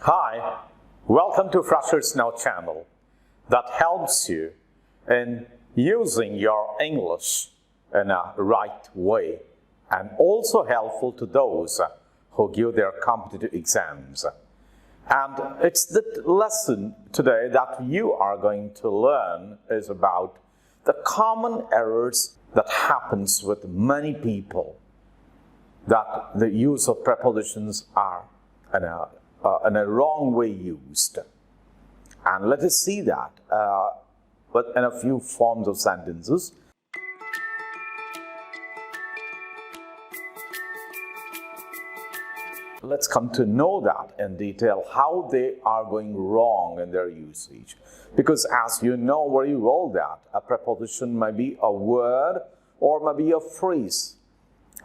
Hi, welcome to Freshers Now channel that helps you in using your English in a right way and also helpful to those who give their competitive exams. And it's the lesson today that you are going to learn is about the common errors that happens with many people, that the use of prepositions are in a wrong way used. And let us see that but in a few forms of sentences. Let's come to know that in detail, how they are going wrong in their usage. Because as you know very well that a preposition may be a word or may be a phrase.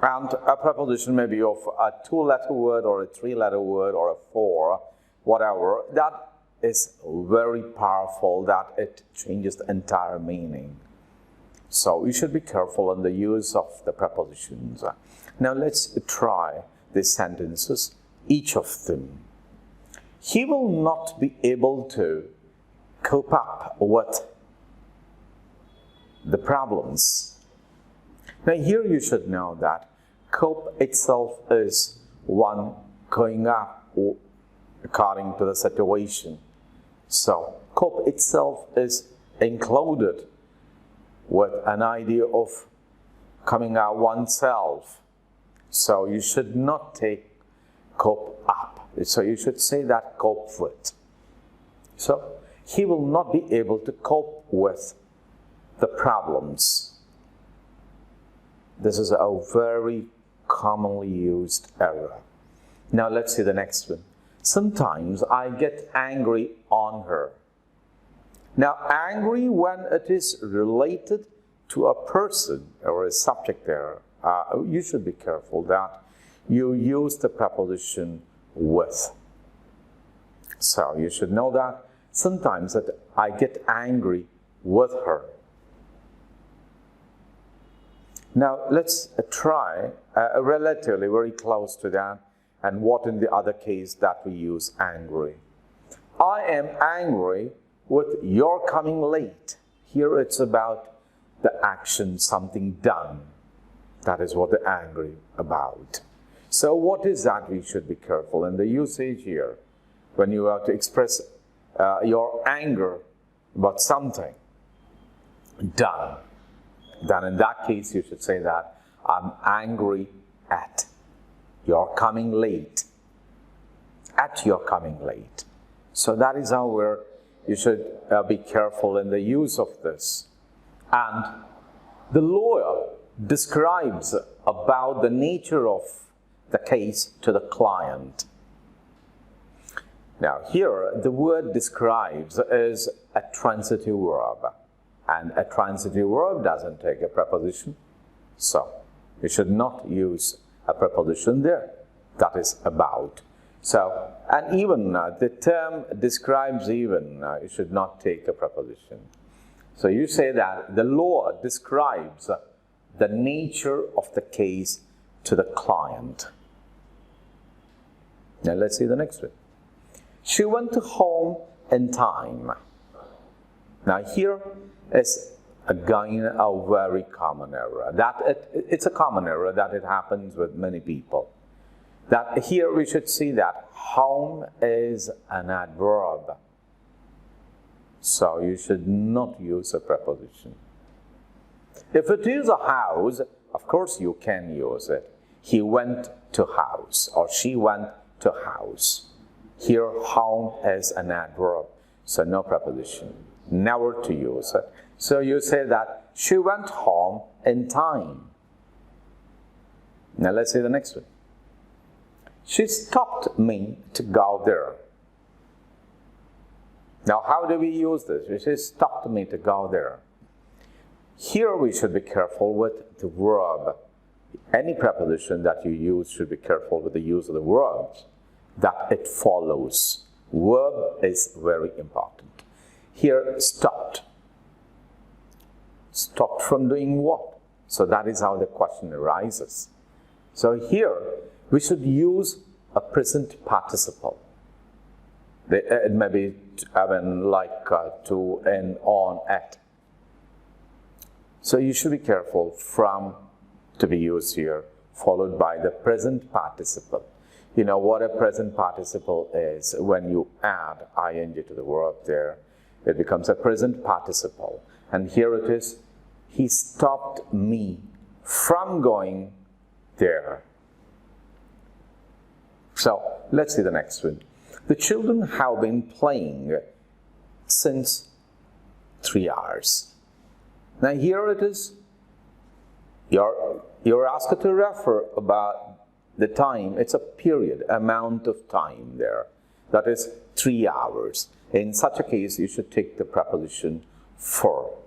And a preposition may be of a 2-letter word or a 3-letter word or a 4, whatever. That is very powerful, that it changes the entire meaning. So you should be careful in the use of the prepositions. Now let's try these sentences, each of them. He will not be able to cope up with the problems. Now here you should know that cope itself is one going up according to the situation. So cope itself is included with an idea of coming out oneself. So you should not take cope up. So you should say that cope with. So he will not be able to cope with the problems. This is a very commonly used error. Now let's see the next one. Sometimes I get angry on her. Now angry, when it is related to a person or a subject there, you should be careful that you use the preposition with. So you should know that sometimes that I get angry with her. Now let's try relatively very close to that, and what in the other case that we use angry. I am angry with your coming late. Here it's about the action, something done. That is what the angry about. So what is that we should be careful in the usage here when you have to express your anger about something done. Then in that case you should say that I'm angry at your coming late. At your coming late. So that is how you should be careful in the use of this. And the lawyer describes about the nature of the case to the client. Now here the word describes is a transitive verb. And a transitive verb doesn't take a preposition. So you should not use a preposition there. That is about. So, and even the term describes even, you should not take a preposition. So you say that the law describes the nature of the case to the client. Now let's see the next one. She went home in time. Now here is again a very common error. It's a common error that it happens with many people. That here we should see that home is an adverb. So you should not use a preposition. If it is a house, of course you can use it. He went to house or she went to house. Here home is an adverb. So no preposition. Never to use it. So you say that she went home in time. Now let's see the next one. She stopped me to go there. Now how do we use this? She stopped me to go there. Here we should be careful with the verb. Any preposition that you use should be careful with the use of the verbs that it follows. Verb is very important. Here stopped. Stopped from doing what? So that is how the question arises. So here we should use a present participle. It may be, like to, and, on, at. So you should be careful from to be used here, followed by the present participle. You know what a present participle is. When you add ing to the verb there, it becomes a present participle. And here it is, he stopped me from going there. So let's see the next one. The children have been playing since 3 hours. Now here it is, you're asked to refer about the time. It's a period, amount of time there. That is 3 hours. In such a case, you should take the preposition for,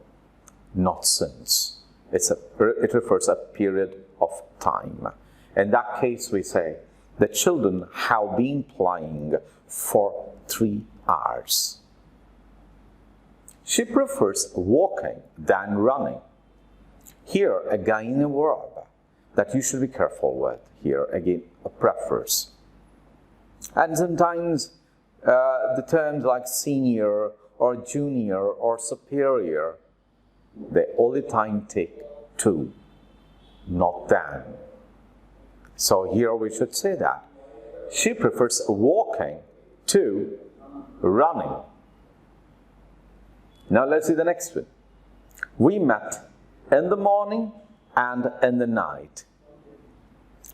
not since. It refers a period of time. In that case, we say, the children have been playing for 3 hours. She prefers walking than running. Here, again, a verb that you should be careful with. Here, again, a prefers. And sometimes the terms like senior or junior or superior, they all the time take to, not than. So here we should say that. She prefers walking to running. Now let's see the next one. We met in the morning and in the night.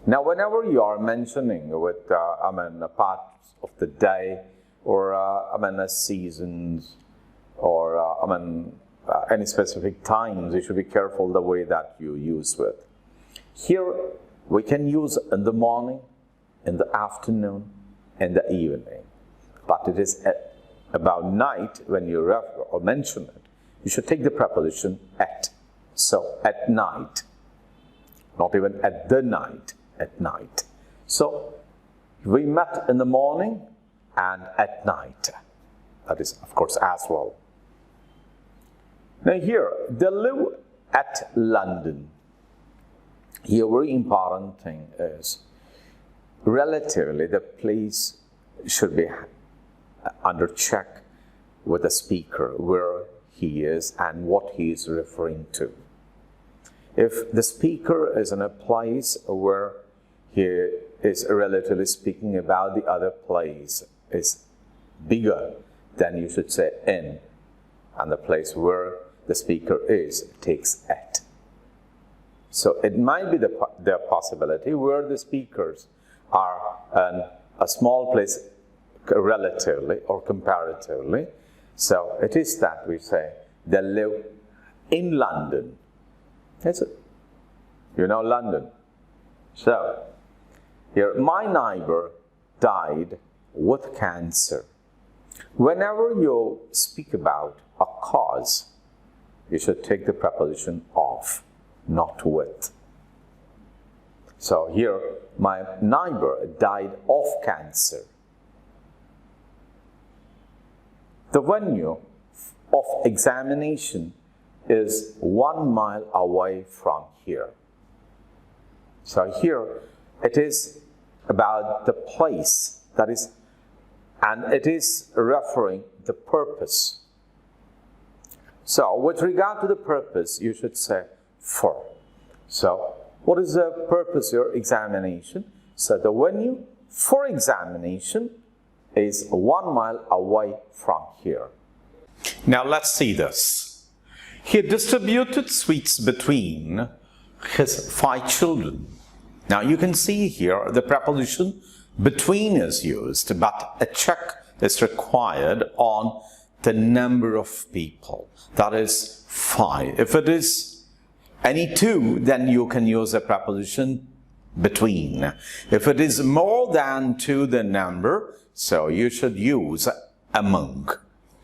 Now whenever you are mentioning with, a part of the day, or, a seasons, or, any specific times, you should be careful the way that you use with. Here, we can use in the morning, in the afternoon, in the evening. But it is about night, when you refer or mention it, you should take the preposition at. So, at night. Not even at the night, at night. So, we met in the morning and at night. That is, of course, as well. Now here, they live at London. Here, very important thing is, relatively, the place should be under check with the speaker, where he is and what he is referring to. If the speaker is in a place where he is relatively speaking about the other place is bigger, then you should say in, and the place where the speaker is takes at. So it might be the possibility where the speakers are in a small place relatively or comparatively. So it is that we say they live in London. That's it. You know London. So here, my neighbor died with cancer. Whenever you speak about a cause, you should take the preposition of, not with. So here, my neighbor died of cancer. The venue of examination is 1 mile away from here. So here, it is about the place, that is, and it is referring the purpose. So, with regard to the purpose, you should say for. So, what is the purpose of your examination? So, the venue for examination is 1 mile away from here. Now, let's see this. He distributed sweets between his 5 children. Now, you can see here the preposition between is used, but a check is required on the number of people. That is 5. If it is any 2, then you can use a preposition between. If it is more than 2 the number, so you should use among.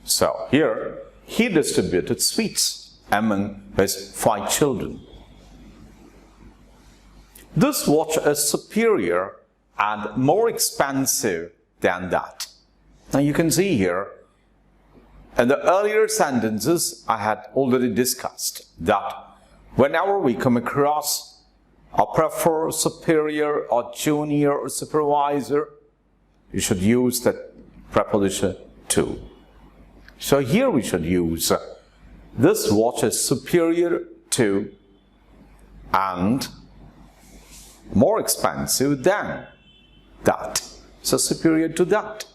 So here, he distributed sweets among his 5 children. This watch is superior and more expensive than that. Now you can see here, in the earlier sentences, I had already discussed that whenever we come across or prefer superior or junior or supervisor, you should use the preposition to. So here we should use this watch is superior to and more expensive than that. So superior to that.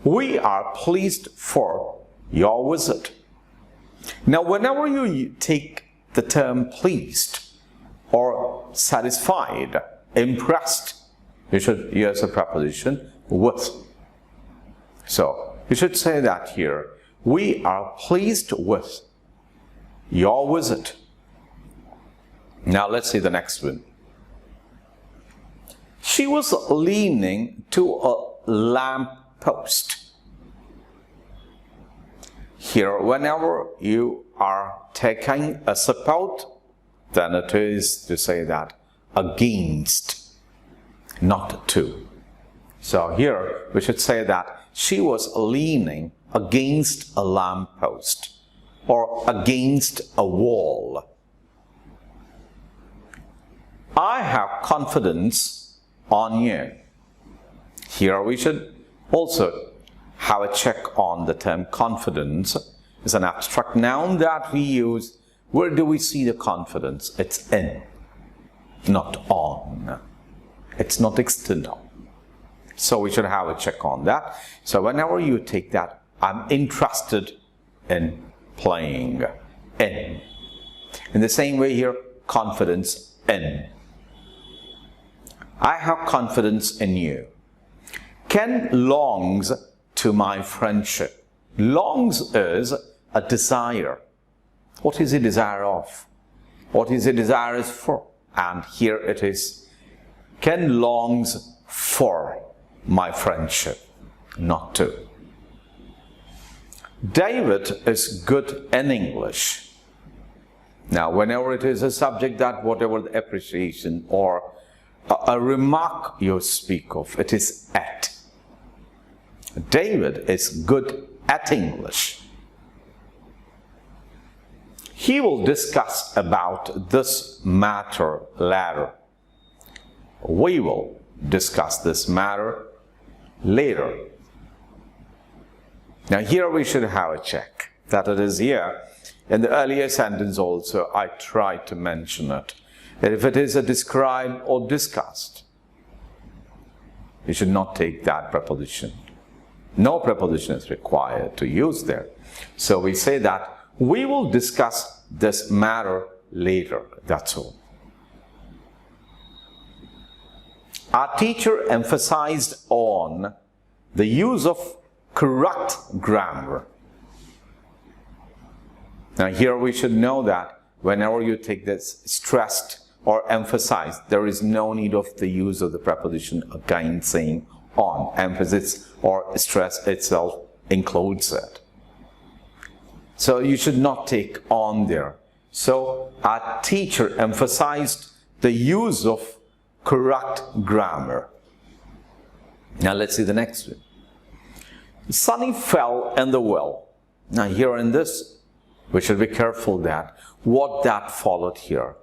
We are pleased for your visit. Now, whenever you take the term pleased or satisfied, impressed, you should use a preposition with. So, you should say that here. We are pleased with your visit. Now, let's see the next one. She was leaning to a lamp post. Here, whenever you are taking a support, then it is to say that against, not to. So here we should say that she was leaning against a lamppost or against a wall. I have confidence on you. Here we should also have a check on the term confidence. It's an abstract noun that we use. Where do we see the confidence? It's in, not on. It's not external. So we should have a check on that. So whenever you take that, I'm interested in playing. In. In the same way here, confidence in. I have confidence in you. Ken longs to my friendship. Longs is a desire. What is he desire of? What is he desirous for? And here it is. Ken longs for my friendship, not to. David is good in English. Now, whenever it is a subject that whatever the appreciation or a remark you speak of, it is at. David is good at English. He will discuss about this matter later. We will discuss this matter later. Now here we should have a check that it is here. In the earlier sentence also I tried to mention it. That if it is a described or discussed, you should not take that preposition. No preposition is required to use there. So we say that we will discuss this matter later. That's all. Our teacher emphasized on the use of correct grammar. Now here we should know that whenever you take this stressed or emphasized, there is no need of the use of the preposition again saying on. Emphasis or stress itself includes it. So you should not take on there. So our teacher emphasized the use of correct grammar. Now let's see the next one. Sonny fell in the well. Now here in this, we should be careful that what that followed here.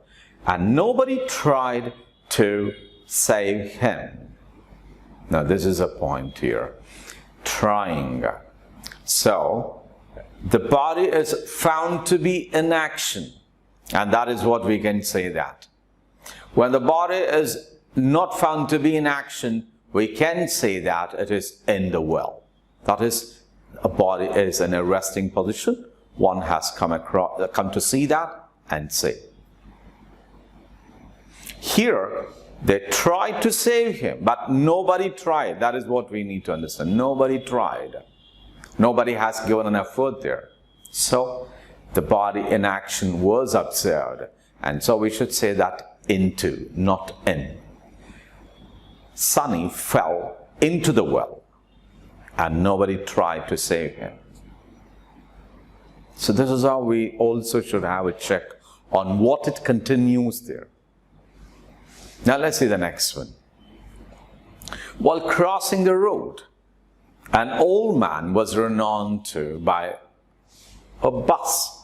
And nobody tried to save him. Now this is a point here. Trying. So the body is found to be in action. And that is what we can say that. When the body is not found to be in action, we can say that it is in the well. That is, a body is in a resting position. One has come to see that and say. Here, they tried to save him, but nobody tried. That is what we need to understand. Nobody tried. Nobody has given an effort there. So, the body in action was observed. And so we should say that into, not in. Sonny fell into the well, and nobody tried to save him. So this is how we also should have a check on what it continues there. Now let's see the next one. While crossing the road, an old man was run on to by a bus.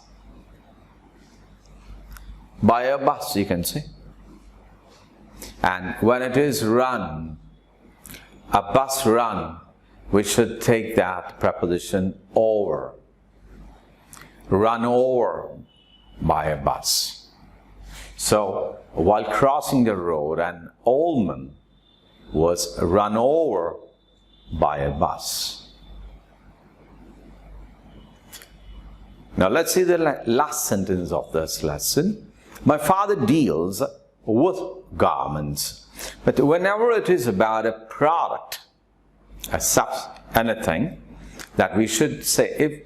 By a bus, you can say. And when it is run, a bus run, we should take that preposition over. Run over by a bus. So, while crossing the road, an old man was run over by a bus. Now let's see the last sentence of this lesson. My father deals with garments. But whenever it is about a product, anything, that we should say if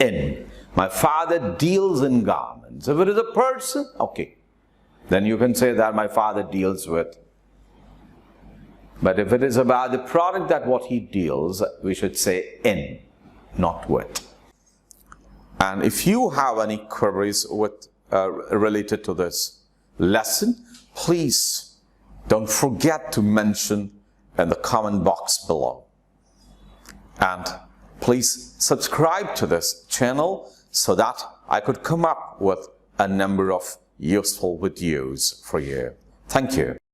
in. My father deals in garments. If it is a person, okay, then you can say that my father deals with. But if it is about the product that what he deals, we should say in, not with. And if you have any queries with related to this lesson, please don't forget to mention in the comment box below. And please subscribe to this channel so that I could come up with a number of useful videos for you. Thank you.